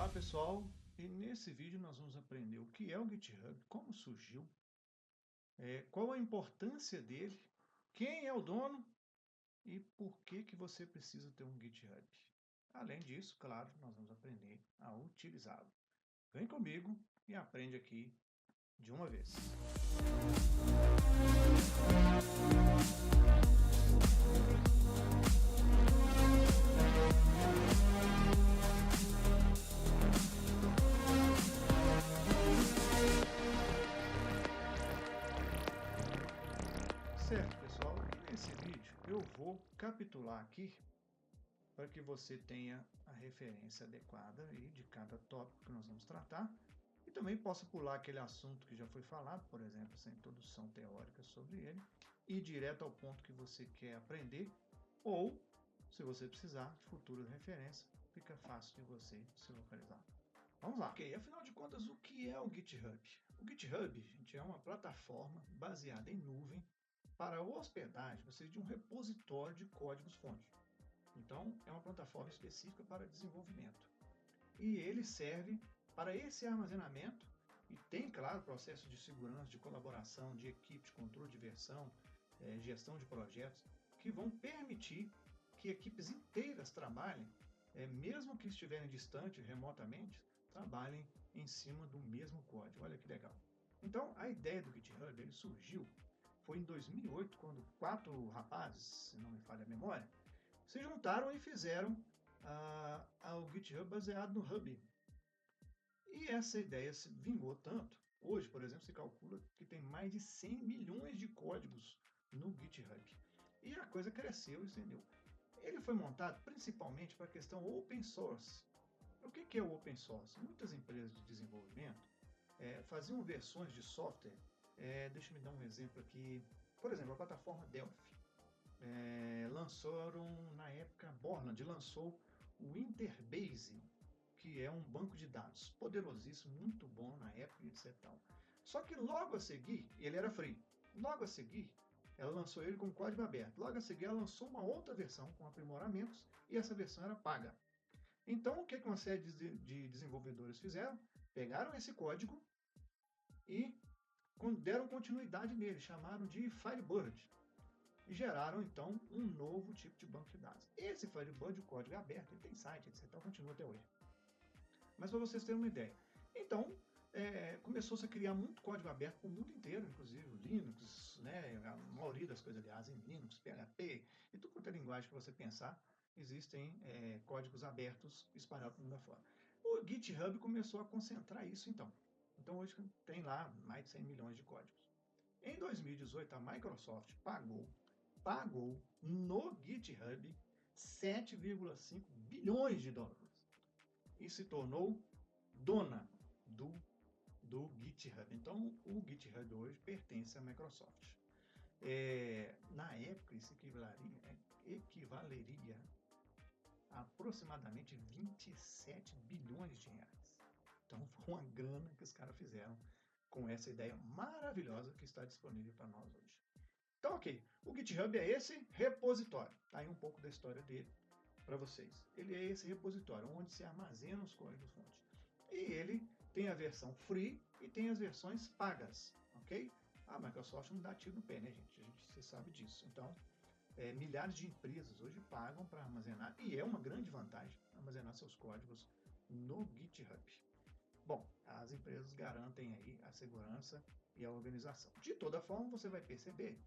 Olá pessoal, e nesse vídeo nós vamos aprender o que é o GitHub, como surgiu, qual a importância dele, quem é o dono e por que você precisa ter um GitHub. Além disso, claro, nós vamos aprender a utilizá-lo. Vem comigo e aprende aqui de uma vez. Certo, pessoal, e nesse vídeo eu vou capitular aqui para que você tenha a referência adequada aí de cada tópico que nós vamos tratar e também possa pular aquele assunto que já foi falado, por exemplo, essa introdução teórica sobre ele, e ir direto ao ponto que você quer aprender, ou, se você precisar de futuras referências, fica fácil de você se localizar. Vamos lá. Ok, afinal de contas, o que é o GitHub? O GitHub, gente, é uma plataforma baseada em nuvem para hospedagem, ou seja, de um repositório de códigos-fonte. Então, é uma plataforma específica para desenvolvimento. E ele serve para esse armazenamento e tem, claro, processo de segurança, de colaboração, de equipe, de controle de versão, gestão de projetos, que vão permitir que equipes inteiras trabalhem, mesmo que estiverem distantes, remotamente, trabalhem em cima do mesmo código. Olha que legal. Então, a ideia do GitHub ele surgiu, foi em 2008, quando 4 rapazes, se não me falha a memória, se juntaram e fizeram o GitHub baseado no Hub. E essa ideia se vingou tanto. Hoje, por exemplo, se calcula que tem mais de 100 milhões de códigos no GitHub. E a coisa cresceu e estendeu. Ele foi montado principalmente para a questão open source. O que é o open source? Muitas empresas de desenvolvimento faziam versões de software. Deixa eu me dar um exemplo aqui. Por exemplo, a plataforma Delphi. Lançaram, na época, Borland lançou o Interbase, que é um banco de dados poderosíssimo, muito bom na época, etc. Só que logo a seguir, ele era free. Logo a seguir, ela lançou ele com código aberto. Logo a seguir, ela lançou uma outra versão com aprimoramentos e essa versão era paga. Então, o que uma série de desenvolvedores fizeram? Pegaram esse código e deram continuidade nele, chamaram de Firebird e geraram, então, um novo tipo de banco de dados. Esse Firebird, o código é aberto, ele tem site, etc., continua até hoje. Mas para vocês terem uma ideia. Então, começou-se a criar muito código aberto para o mundo inteiro, inclusive o Linux, né, a maioria das coisas, aliás, em Linux, PHP, e tudo quanto é linguagem que você pensar, existem códigos abertos espalhados pelo mundo afora. O GitHub começou a concentrar isso, então. Então, hoje tem lá mais de 100 milhões de códigos. Em 2018, a Microsoft pagou no GitHub 7,5 bilhões de dólares e se tornou dona do GitHub. Então, o GitHub hoje pertence à Microsoft. Na época, isso equivaleria a aproximadamente 27 bilhões de reais. Então, foi uma grana que os caras fizeram com essa ideia maravilhosa que está disponível para nós hoje. Então, ok, o GitHub é esse repositório. Tá aí um pouco da história dele para vocês. Ele é esse repositório onde se armazena os códigos-fonte. E ele tem a versão free e tem as versões pagas, ok? A Microsoft não dá tiro no pé, né, gente? Você sabe disso. Então, milhares de empresas hoje pagam para armazenar, e é uma grande vantagem armazenar seus códigos no GitHub. Bom, as empresas garantem aí a segurança e a organização. De toda forma, você vai perceber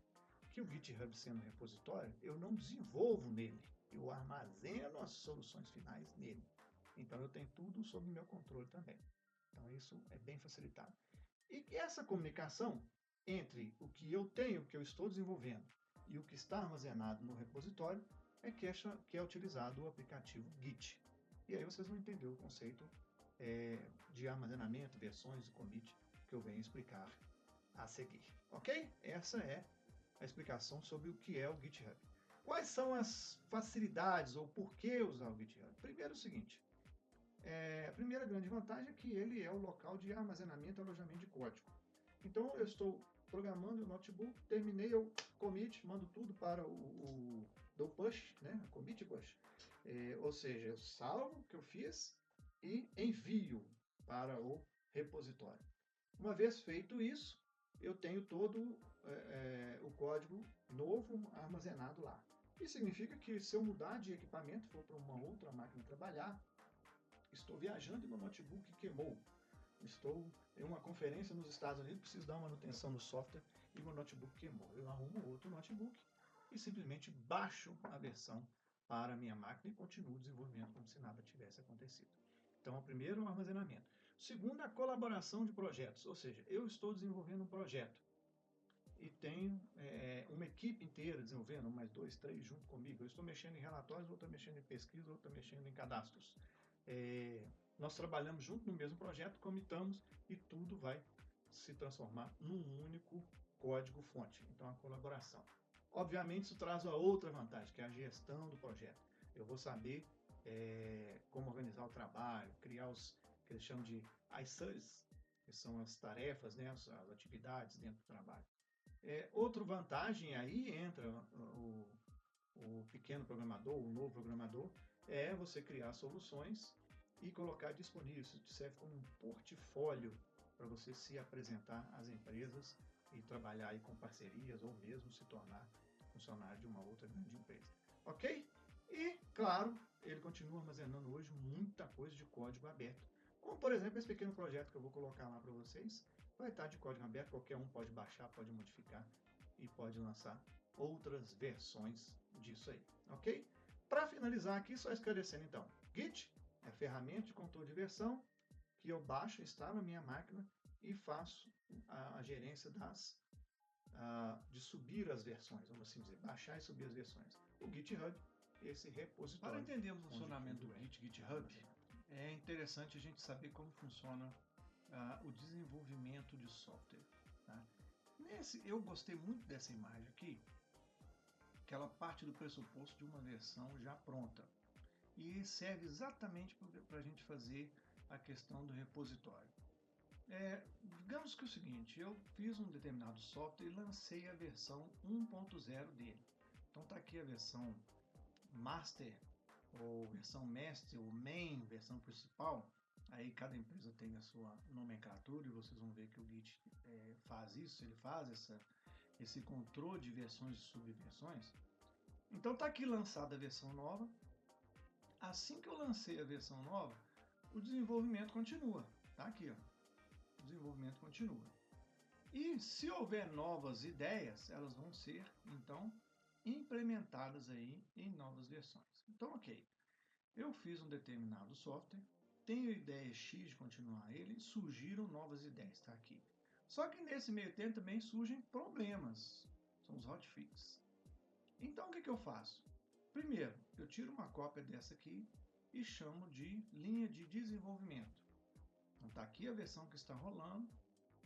que o GitHub sendo um repositório, eu não desenvolvo nele, eu armazeno as soluções finais nele. Então eu tenho tudo sob meu controle também. Então isso é bem facilitado. E essa comunicação entre o que eu tenho, o que eu estou desenvolvendo, e o que está armazenado no repositório, que é utilizado o aplicativo Git. E aí vocês vão entender o conceito de armazenamento, versões e commit que eu venho explicar a seguir. Ok? Essa é a explicação sobre o que é o GitHub. Quais são as facilidades ou por que usar o GitHub? Primeiro é o seguinte, a primeira grande vantagem é que ele é o local de armazenamento e alojamento de código. Então eu estou programando o notebook, terminei o commit, mando tudo para do push, né, commit push. Ou seja, eu salvo o que eu fiz e envio para o repositório. Uma vez feito isso, eu tenho todo o código novo armazenado lá. Isso significa que se eu mudar de equipamento, for para uma outra máquina trabalhar, estou viajando e meu notebook queimou. Estou em uma conferência nos Estados Unidos, preciso dar uma manutenção no software e meu notebook queimou. Eu arrumo outro notebook e simplesmente baixo a versão para a minha máquina e continuo o desenvolvimento como se nada tivesse acontecido. Então, o primeiro é o armazenamento. O segundo é a colaboração de projetos, ou seja, eu estou desenvolvendo um projeto e tenho uma equipe inteira desenvolvendo, mais 2, 3 junto comigo. Eu estou mexendo em relatórios, outro está mexendo em pesquisa, outro está mexendo em cadastros. Nós trabalhamos junto no mesmo projeto, comitamos e tudo vai se transformar num único código-fonte. Então, a colaboração. Obviamente, isso traz uma outra vantagem, que é a gestão do projeto. Eu vou saber como organizar o trabalho, criar os que eles chamam de ISUs, que são as tarefas, né, as atividades dentro do trabalho. Outra vantagem aí entra o pequeno programador, o novo programador, é você criar soluções e colocar disponível. Isso serve como um portfólio para você se apresentar às empresas e trabalhar aí com parcerias ou mesmo se tornar funcionário de uma outra grande empresa. Ok? E, claro, ele continua armazenando hoje muita coisa de código aberto. Como, por exemplo, esse pequeno projeto que eu vou colocar lá para vocês, vai estar de código aberto, qualquer um pode baixar, pode modificar e pode lançar outras versões disso aí, ok? Para finalizar aqui, só esclarecendo então, Git é a ferramenta de controle de versão que eu baixo, instalo na minha máquina e faço a gerência de subir as versões, vamos assim dizer, baixar e subir as versões. O GitHub, esse repositório. Para entender o funcionamento do GitHub, é interessante a gente saber como funciona o desenvolvimento de software. Tá? Eu gostei muito dessa imagem aqui, que ela parte do pressuposto de uma versão já pronta e serve exatamente para a gente fazer a questão do repositório. Digamos que é o seguinte, eu fiz um determinado software e lancei a versão 1.0 dele. Então está aqui a versão Master, ou versão Master, ou Main, versão principal. Aí cada empresa tem a sua nomenclatura e vocês vão ver que o Git faz isso, ele faz esse controle de versões e subversões. Então está aqui lançada a versão nova. Assim que eu lancei a versão nova, o desenvolvimento continua. Está aqui, ó. O desenvolvimento continua. E se houver novas ideias, elas vão ser, então, implementadas aí em novas versões. Então, ok. Eu fiz um determinado software, tenho ideia X de continuar ele, surgiram novas ideias, está aqui. Só que nesse meio tempo também surgem problemas, são os hotfixes. Então o que eu faço? Primeiro, eu tiro uma cópia dessa aqui e chamo de linha de desenvolvimento. Então está aqui a versão que está rolando,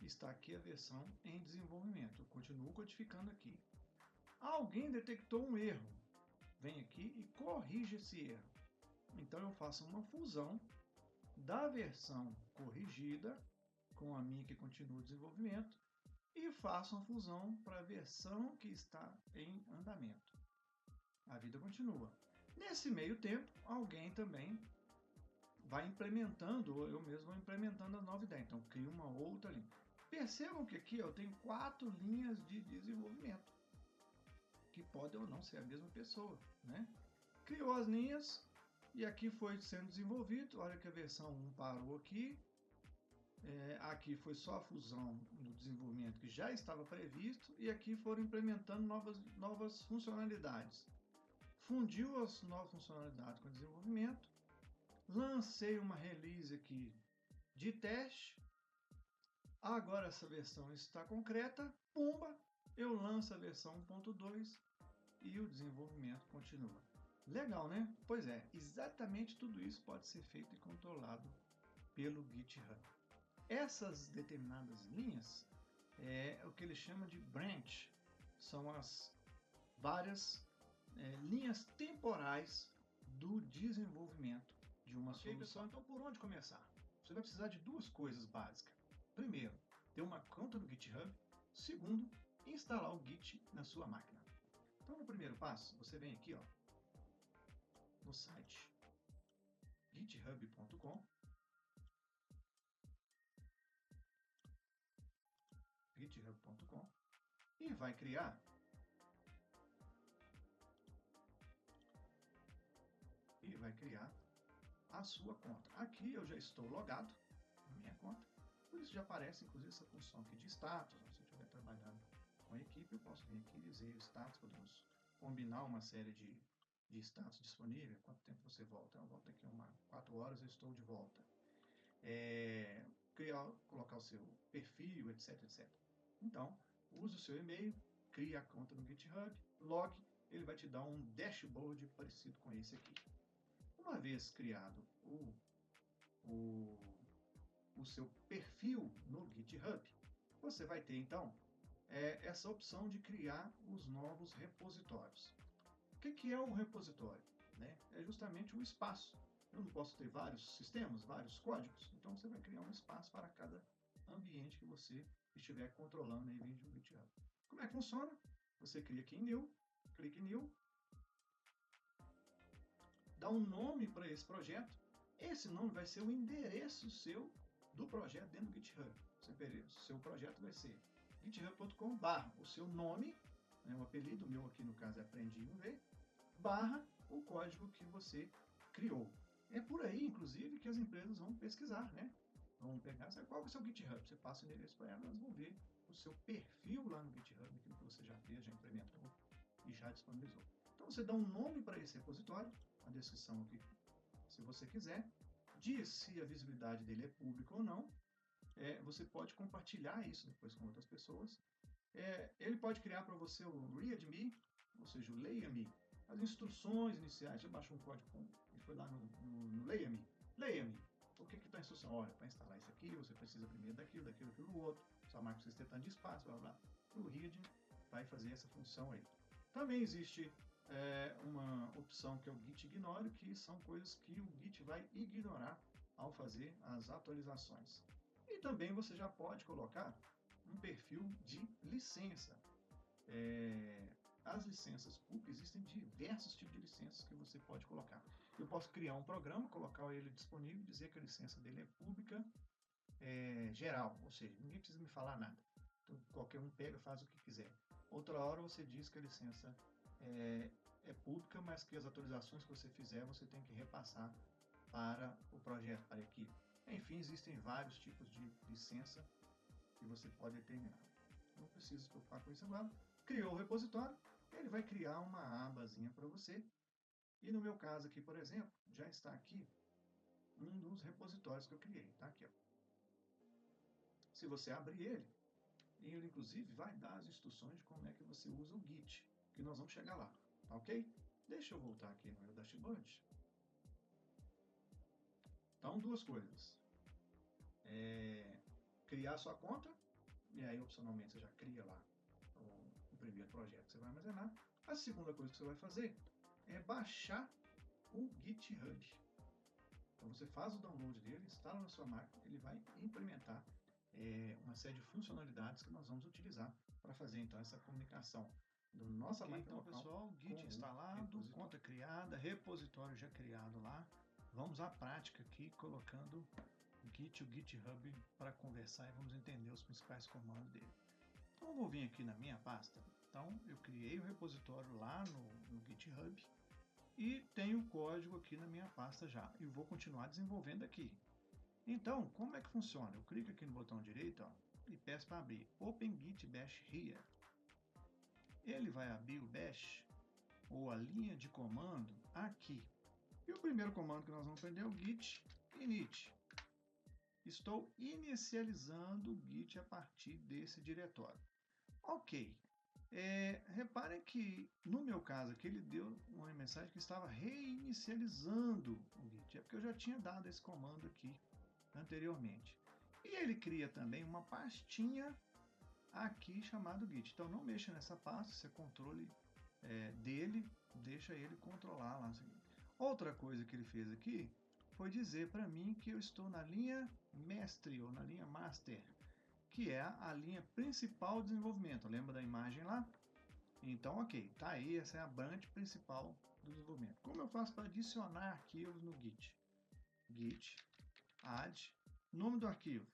está aqui a versão em desenvolvimento. Eu continuo codificando aqui. Alguém detectou um erro, vem aqui e corrige esse erro. Então eu faço uma fusão da versão corrigida com a minha que continua o desenvolvimento e faço uma fusão para a versão que está em andamento. A vida continua. Nesse meio tempo, alguém também vai implementando, ou eu mesmo vou implementando a nova ideia. Então crio uma outra linha. Percebam que aqui eu tenho 4 linhas de desenvolvimento, que podem ou não ser a mesma pessoa, né? Criou as linhas, e aqui foi sendo desenvolvido. Olha que a versão 1 parou aqui. Aqui foi só a fusão no desenvolvimento que já estava previsto. E aqui foram implementando novas funcionalidades. Fundiu as novas funcionalidades com o desenvolvimento. Lancei uma release aqui de teste. Agora essa versão está concreta. Pumba! Eu lanço a versão 1.2 e o desenvolvimento continua. Legal, né? Pois é, exatamente tudo isso pode ser feito e controlado pelo GitHub. Essas determinadas linhas é o que ele chama de branch, são as várias linhas temporais do desenvolvimento de uma solução. Pessoal, então por onde começar? Você vai precisar de 2 coisas básicas. Primeiro, ter uma conta no GitHub. Segundo, instalar o Git na sua máquina. Então no primeiro passo, você vem aqui, ó, no site github.com, e vai criar a sua conta. Aqui eu já estou logado na minha conta, por isso já aparece inclusive essa função aqui de status. Se eu estiver trabalhando com a equipe, eu posso vir aqui e dizer o status, podemos combinar uma série de status disponível, quanto tempo você volta. Eu volto aqui 4 horas, eu estou de volta. Colocar o seu perfil, etc, etc. Então, use o seu e-mail, crie a conta no GitHub, log, ele vai te dar um dashboard parecido com esse aqui. Uma vez criado o seu perfil no GitHub, você vai ter então essa opção de criar os novos repositórios. O que é um repositório? É justamente um espaço. Eu não posso ter vários sistemas, vários códigos, então você vai criar um espaço para cada ambiente que você estiver controlando aí dentro do GitHub. Como é que funciona? Você cria aqui em New, clique em New, dá um nome para esse projeto. Esse nome vai ser o endereço seu do projeto dentro do GitHub. Seu projeto vai ser github.com/ o seu nome, o apelido meu aqui no caso é Aprendi1V, / o código que você criou. É por aí, inclusive, que as empresas vão pesquisar, Vão pegar, sabe qual é o seu GitHub? Você passa o endereço para elas, vão ver o seu perfil lá no GitHub, aquilo que você já fez, já implementou e já disponibilizou. Então você dá um nome para esse repositório, a descrição aqui, se você quiser, diz se a visibilidade dele é pública ou não. Você pode compartilhar isso depois com outras pessoas. Ele pode criar para você o README, ou seja, o Leia-me, as instruções iniciais. Você baixou um código e foi lá no Leia-me. Leia-me. O que está a instrução? Olha, para instalar isso aqui, você precisa primeiro daquilo, do outro. Sua máquina precisa ter tanto de espaço, blá, blá. O README vai fazer essa função aí. Também existe uma opção que é o Git Ignore, que são coisas que o Git vai ignorar ao fazer as atualizações. E também você já pode colocar um perfil de licença. As licenças públicas, existem diversos tipos de licenças que você pode colocar. Eu posso criar um programa, colocar ele disponível, dizer que a licença dele é pública geral, ou seja, ninguém precisa me falar nada. Então, qualquer um pega, faz o que quiser. Outra hora você diz que a licença é pública, mas que as atualizações que você fizer, você tem que repassar para o projeto, para a equipe. Enfim, existem vários tipos de licença que você pode determinar. Não precisa se preocupar com isso agora. Criou o repositório, ele vai criar uma abazinha para você. E no meu caso aqui, por exemplo, já está aqui um dos repositórios que eu criei. Tá aqui, ó. Se você abrir ele inclusive vai dar as instruções de como é que você usa o Git, que nós vamos chegar lá, tá ok? Deixa eu voltar aqui no meu dashboard. Então, duas coisas. Criar sua conta, e aí opcionalmente você já cria lá o primeiro projeto que você vai armazenar. A segunda coisa que você vai fazer é baixar o GitHub. Então você faz o download dele, instala na sua máquina, ele vai implementar uma série de funcionalidades que nós vamos utilizar para fazer então essa comunicação da nossa máquina então, local. Pessoal, Git instalado, conta criada, repositório já criado lá. Vamos à prática aqui, colocando o Git e o GitHub para conversar e vamos entender os principais comandos dele. Então eu vou vir aqui na minha pasta. Então eu criei o repositório lá no GitHub e tenho o código aqui na minha pasta já. E vou continuar desenvolvendo aqui. Então, como é que funciona? Eu clico aqui no botão direito e peço para abrir Open Git Bash Here. Ele vai abrir o Bash, ou a linha de comando, aqui. E o primeiro comando que nós vamos aprender é o git init. Estou inicializando o Git a partir desse diretório. Ok. Reparem que, no meu caso aqui, ele deu uma mensagem que estava reinicializando o Git. É porque eu já tinha dado esse comando aqui anteriormente. E ele cria também uma pastinha aqui chamado Git. Então não mexa nessa pasta, esse é controle dele, deixa ele controlar lá. Outra coisa que ele fez aqui foi dizer para mim que eu estou na linha mestre ou na linha master, que é a linha principal de desenvolvimento. Lembra da imagem lá? Então, ok, tá aí, essa é a branch principal do desenvolvimento. Como eu faço para adicionar arquivos no Git? git add, nome do arquivo.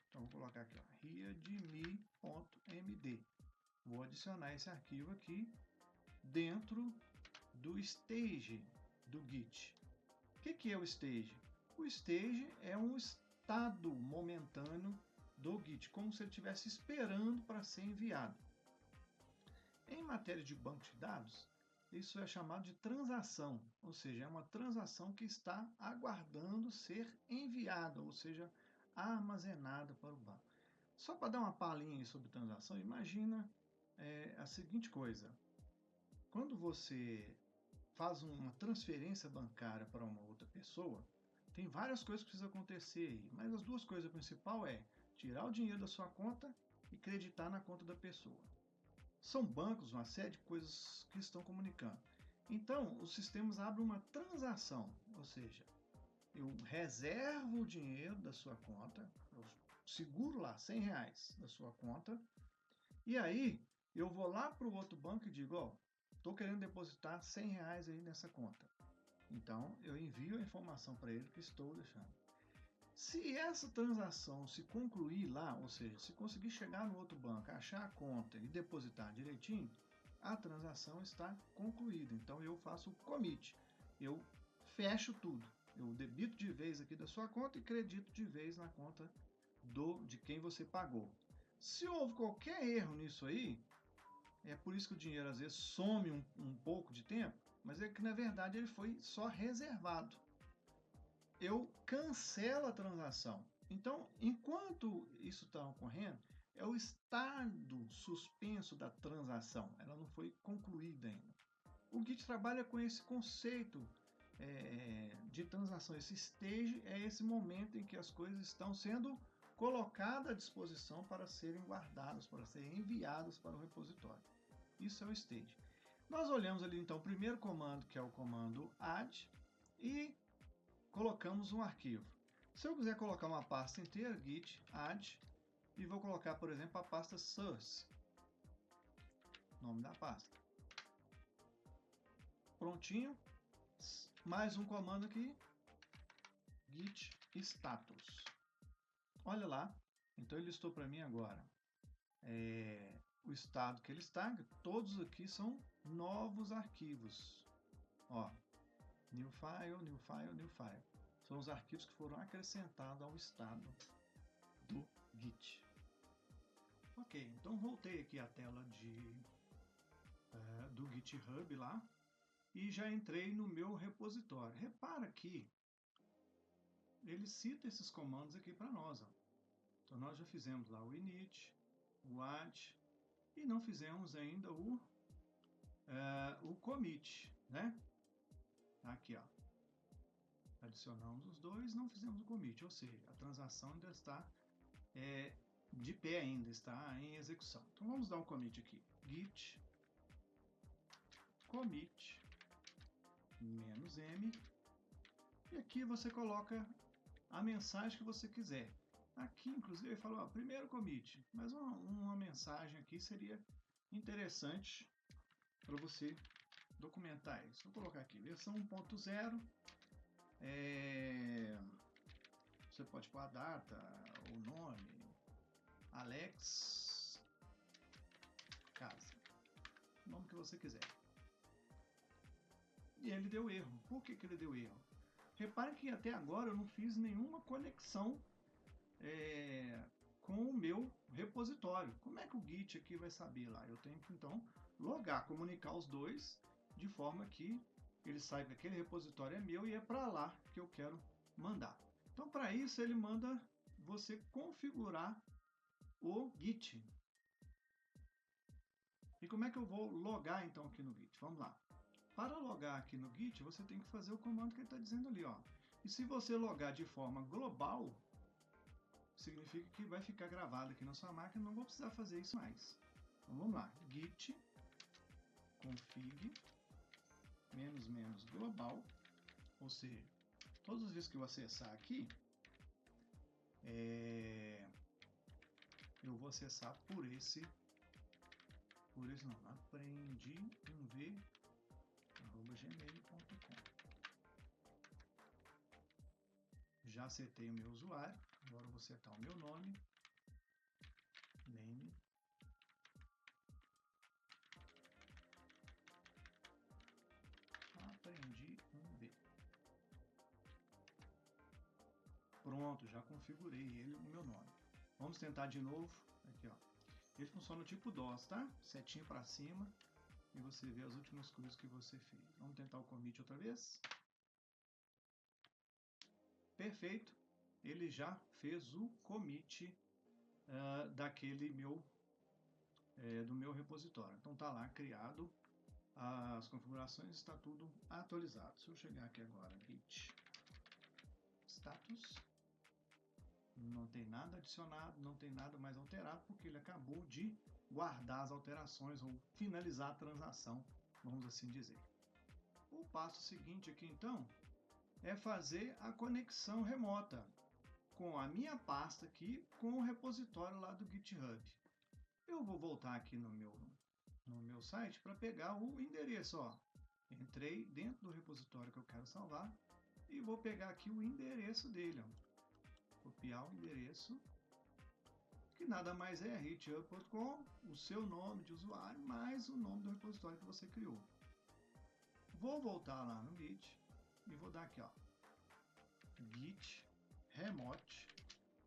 Então vou colocar aqui, ó, readme.md. Vou adicionar esse arquivo aqui dentro do stage do Git. O que é o stage? O stage é um estado momentâneo do Git, como se ele estivesse esperando para ser enviado. Em matéria de banco de dados, isso é chamado de transação, ou seja, é uma transação que está aguardando ser enviada, ou seja, armazenada para o banco. Só para dar uma palhinha sobre transação, imagina a seguinte coisa. Quando você faz uma transferência bancária para uma outra pessoa, tem várias coisas que precisam acontecer aí, mas as duas coisas principais é tirar o dinheiro da sua conta e creditar na conta da pessoa. São bancos, uma série de coisas que estão comunicando. Então, os sistemas abrem uma transação, ou seja, eu reservo o dinheiro da sua conta, eu seguro lá R$100 da sua conta, e aí eu vou lá para o outro banco e digo, ó, estou querendo depositar R$100 aí nessa conta. Então, eu envio a informação para ele que estou deixando. Se essa transação se concluir lá, ou seja, se conseguir chegar no outro banco, achar a conta e depositar direitinho, a transação está concluída. Então, eu faço o commit. Eu fecho tudo. Eu debito de vez aqui da sua conta e credito de vez na conta de quem você pagou. Se houve qualquer erro nisso aí, é por isso que o dinheiro às vezes some um pouco de tempo, mas é que na verdade ele foi só reservado. Eu cancelo a transação. Então, enquanto isso está ocorrendo, é o estado suspenso da transação. Ela não foi concluída ainda. O Git trabalha com esse conceito de transação. Esse stage é esse momento em que as coisas estão sendo colocadas à disposição para serem guardadas, para serem enviadas para o repositório. Isso é o stage. Nós olhamos ali então o primeiro comando, que é o comando add, e colocamos um arquivo. Se eu quiser colocar uma pasta inteira, git add, e vou colocar, por exemplo, a pasta source, nome da pasta. Prontinho. Mais um comando aqui, git status. Olha lá, então ele listou para mim agora o estado que ele está. Todos aqui são novos arquivos. Ó, new file, new file, new file. São os arquivos que foram acrescentados ao estado do Git. Ok, então voltei aqui à tela do GitHub lá e já entrei no meu repositório. Repara que ele cita esses comandos aqui para nós. Ó. Então nós já fizemos lá o init, o add e não fizemos ainda o commit, né? Aqui, ó. Adicionamos os dois, não fizemos o commit, ou seja, a transação ainda está de pé ainda, está em execução. Então vamos dar um commit aqui. Git commit -m e aqui você coloca a mensagem que você quiser. Aqui, inclusive, ele falou, ó, primeiro commit, mas uma mensagem aqui seria interessante para você documentar isso. Vou colocar aqui, versão 1.0, você pode pôr a data, o nome, Alex Casa, o nome que você quiser. E ele deu erro. Por que ele deu erro? Repare que até agora eu não fiz nenhuma conexão com o meu repositório. Como é que o Git aqui vai saber lá? Eu tenho que então logar, comunicar os dois de forma que ele saiba que aquele repositório é meu e é para lá que eu quero mandar. Então, para isso, ele manda você configurar o Git. E como é que eu vou logar então aqui no Git? Vamos lá. Para logar aqui no Git, você tem que fazer o comando que ele está dizendo ali, ó. E se você logar de forma global, significa que vai ficar gravado aqui na sua máquina, não vou precisar fazer isso mais. Então vamos lá, git config -- global, ou seja, todas as vezes que eu acessar aqui, eu vou acessar por esse nome, aprendi1v@gmail.com. Já setei o meu usuário, agora eu vou setar o meu nome, name, aprendi um V. Pronto, já configurei ele o meu nome. Vamos tentar de novo, aqui ó. Ele funciona tipo DOS, tá? Setinha para cima e você vê as últimas coisas que você fez. Vamos tentar o commit outra vez. Perfeito, ele já fez o commit daquele meu do meu repositório. Então tá lá criado, as configurações, está tudo atualizado. Se eu chegar aqui agora, git status, não tem nada adicionado, não tem nada mais alterado, porque ele acabou de guardar as alterações ou finalizar a transação, vamos assim dizer. O passo seguinte aqui então é fazer a conexão remota com a minha pasta aqui com o repositório lá do GitHub. Eu vou voltar aqui no meu site para pegar o endereço, ó. Entrei dentro do repositório que eu quero salvar e vou pegar aqui o endereço dele, ó. Copiar o endereço, que nada mais é github.com, o seu nome de usuário mais o nome do repositório que você criou. Vou voltar lá no Git e vou dar aqui, ó, git remote,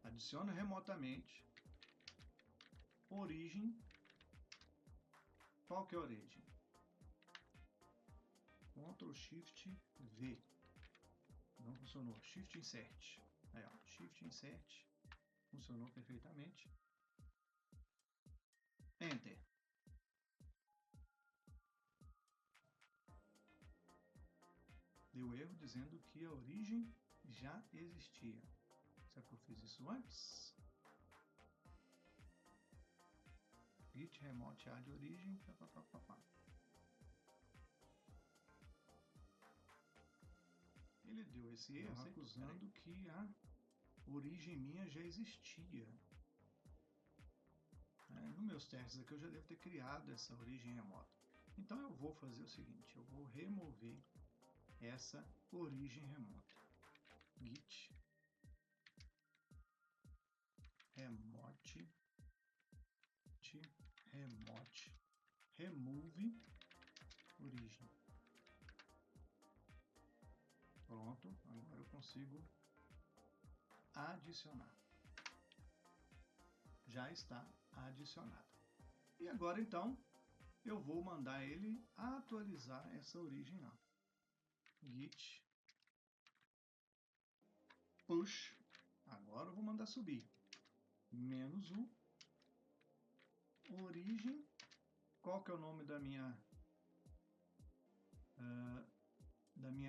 adiciona remotamente, origem. Qual que é a origem? Ctrl Shift V. Não funcionou. Shift Insert. Aí, ó, Shift Insert. Funcionou perfeitamente. Enter. Deu erro dizendo que a origem já existia. Será que eu fiz isso antes? Git remote add origem. Ele deu esse erro acusando que a origem minha já existia. Nos meus testes aqui eu já devo ter criado essa origem remota. Então eu vou fazer o seguinte, eu vou remover essa origem remota. Git remote remove origem. Pronto, agora eu consigo adicionar. Já está adicionado. E agora então eu vou mandar ele atualizar essa origem lá. Git push. Agora eu vou mandar subir. -u origem. Qual que é o nome da minha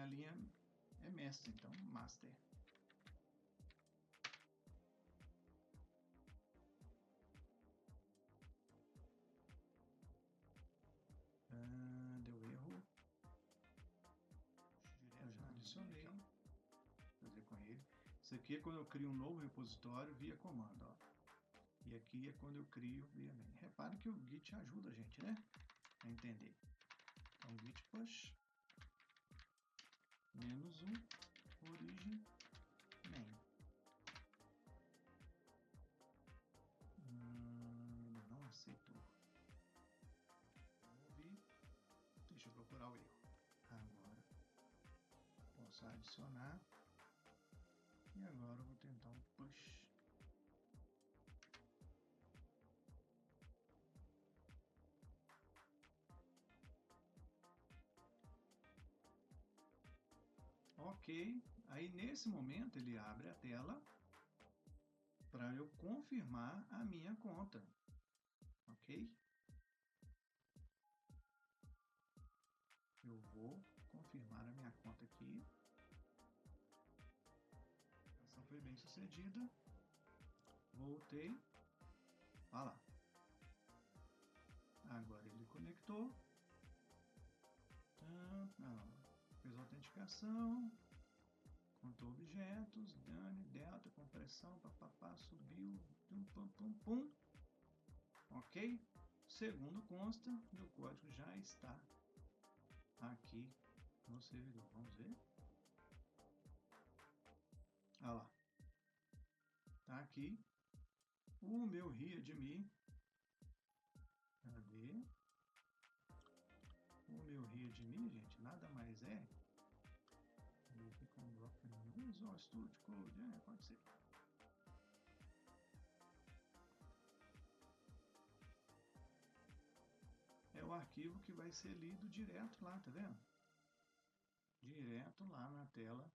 linha? É mestre, então master. Deu erro. Eu já adicionei. Vou fazer com ele. Isso aqui é quando eu crio um novo repositório via comando, ó. E aqui é quando eu crio via main. Repare que o Git ajuda a gente, né? A entender. Então, git push -u origem main. Não aceitou. Deixa eu procurar o erro. Agora posso adicionar. E agora eu vou tentar um push. Ok, aí nesse momento ele abre a tela para eu confirmar a minha conta, ok? Eu vou confirmar a minha conta aqui. Essa foi bem sucedida. Voltei. Olha lá. Agora ele conectou. Fez a autenticação. Contou objetos. Dane, delta, compressão, papapá, subiu. Pum. Ok? Segundo consta, meu código já está aqui no servidor. Vamos ver. Olha lá. Tá aqui o meu README. Cadê? O meu README, gente, nada mais é. Visual Studio Code, pode ser. É o arquivo que vai ser lido direto lá, tá vendo? Direto lá na tela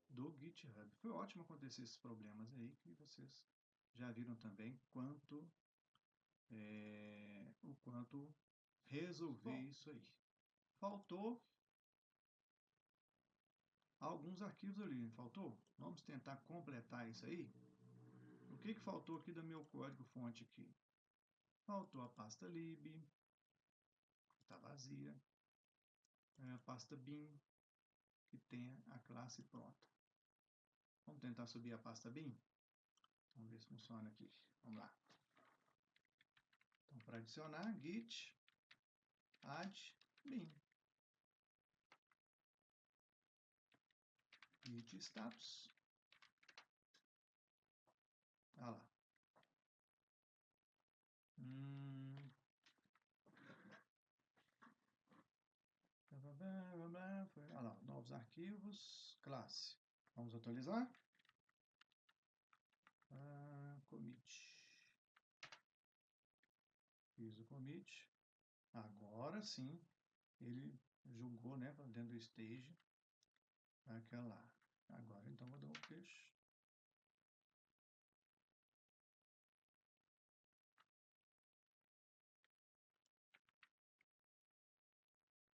do GitHub. Foi ótimo acontecer esses problemas aí, que vocês já viram também o quanto resolver isso aí. Faltou alguns arquivos ali, faltou? Vamos tentar completar isso aí. O que faltou aqui do meu código fonte aqui? Faltou a pasta lib, está vazia. A pasta bin, que tem a classe pronta. Vamos tentar subir a pasta bin? Vamos ver se funciona aqui. Vamos lá. Então, para adicionar, git add bin. Git status. Olha lá. Olha lá, novos arquivos, classe. Vamos atualizar. Commit. Fiz o commit. Agora sim, ele jogou, né, dentro do stage aquela lá. Agora, então, vou dar um fecho.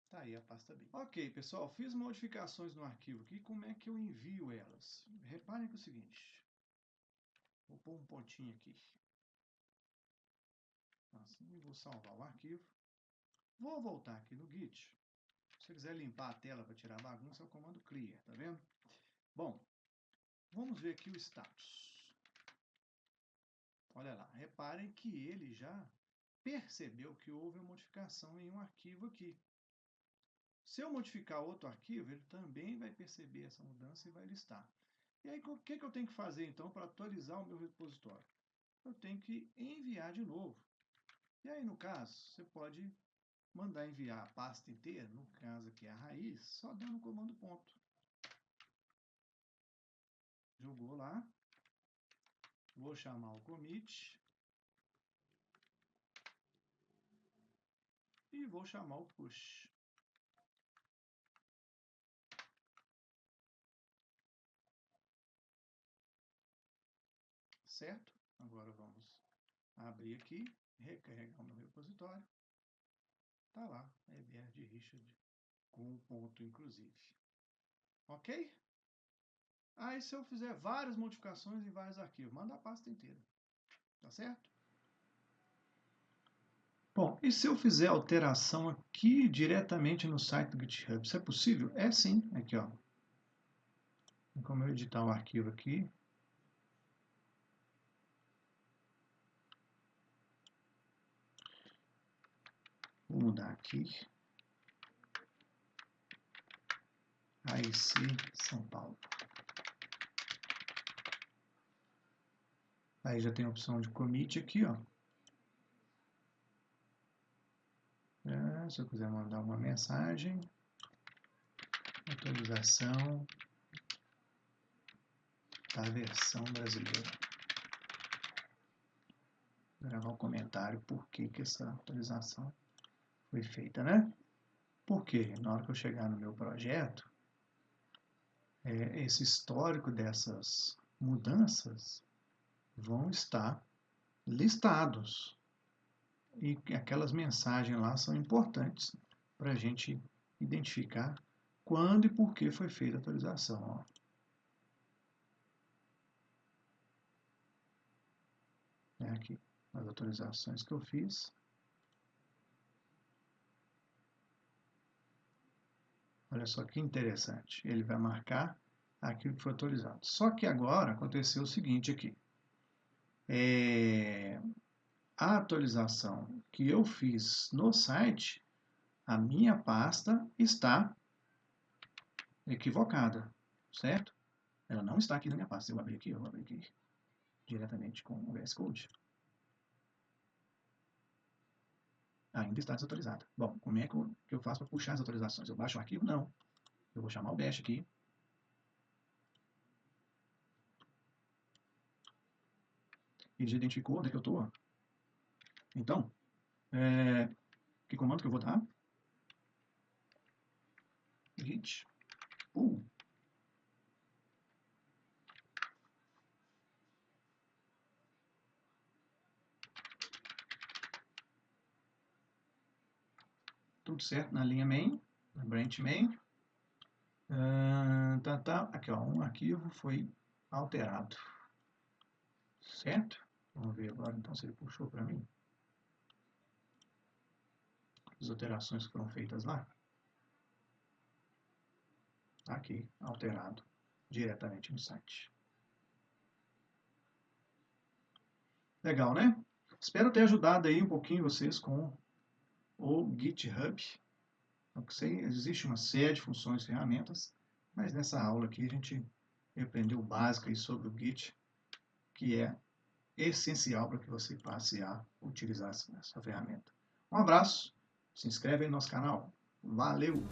Tá aí a pasta bin. Ok, pessoal, fiz modificações no arquivo aqui. Como é que eu envio elas? Reparem que é o seguinte. Vou pôr um pontinho aqui. Assim, vou salvar o arquivo. Vou voltar aqui no Git. Se você quiser limpar a tela para tirar a bagunça, é o comando clear, tá vendo? Bom, vamos ver aqui o status. Olha lá, reparem que ele já percebeu que houve uma modificação em um arquivo aqui. Se eu modificar outro arquivo, ele também vai perceber essa mudança e vai listar. E aí, o que eu tenho que fazer, então, para atualizar o meu repositório? Eu tenho que enviar de novo. E aí, no caso, você pode mandar enviar a pasta inteira, no caso aqui a raiz, só dando o comando ponto. Jogou lá. Vou chamar o commit. E vou chamar o push. Certo? Agora vamos abrir aqui, recarregar o meu repositório. Tá lá, EBR de Richard, com um ponto inclusive. Ok? Aí se eu fizer várias modificações em vários arquivos, manda a pasta inteira. Tá certo? Bom, e se eu fizer alteração aqui diretamente no site do GitHub, isso é possível? É sim, aqui ó. Como eu editar o arquivo aqui. Vou mudar aqui. AIC São Paulo. Aí já tem a opção de commit aqui, ó. Se eu quiser mandar uma mensagem, atualização da versão brasileira. Vou gravar um comentário por que essa atualização foi feita, né? Porque na hora que eu chegar no meu projeto, esse histórico dessas mudanças vão estar listados. E aquelas mensagens lá são importantes para a gente identificar quando e por que foi feita a atualização. Ó. Aqui as atualizações que eu fiz. Olha só que interessante. Ele vai marcar aquilo que foi atualizado. Só que agora aconteceu o seguinte aqui. A atualização que eu fiz no site, a minha pasta está equivocada, certo? Ela não está aqui na minha pasta. Eu vou abrir aqui diretamente com o VS Code. Ainda está desatualizada. Bom, como é que eu faço para puxar as atualizações? Eu baixo o arquivo? Não. Eu vou chamar o bash aqui. Ele já identificou onde é que eu estou. Então, que comando que eu vou dar? Git pull. Tudo certo na linha main, na branch main. Aqui, ó, um arquivo foi alterado. Certo? Vamos ver agora então se ele puxou para mim as alterações que foram feitas lá. Tá aqui, alterado diretamente no site. Legal, né? Espero ter ajudado aí um pouquinho vocês com o GitHub. Eu sei, existe uma série de funções e ferramentas, mas nessa aula aqui a gente aprendeu o básico aí sobre o Git, que é essencial para que você passe a utilizar essa ferramenta. Um abraço, se inscreve aí no nosso canal. Valeu!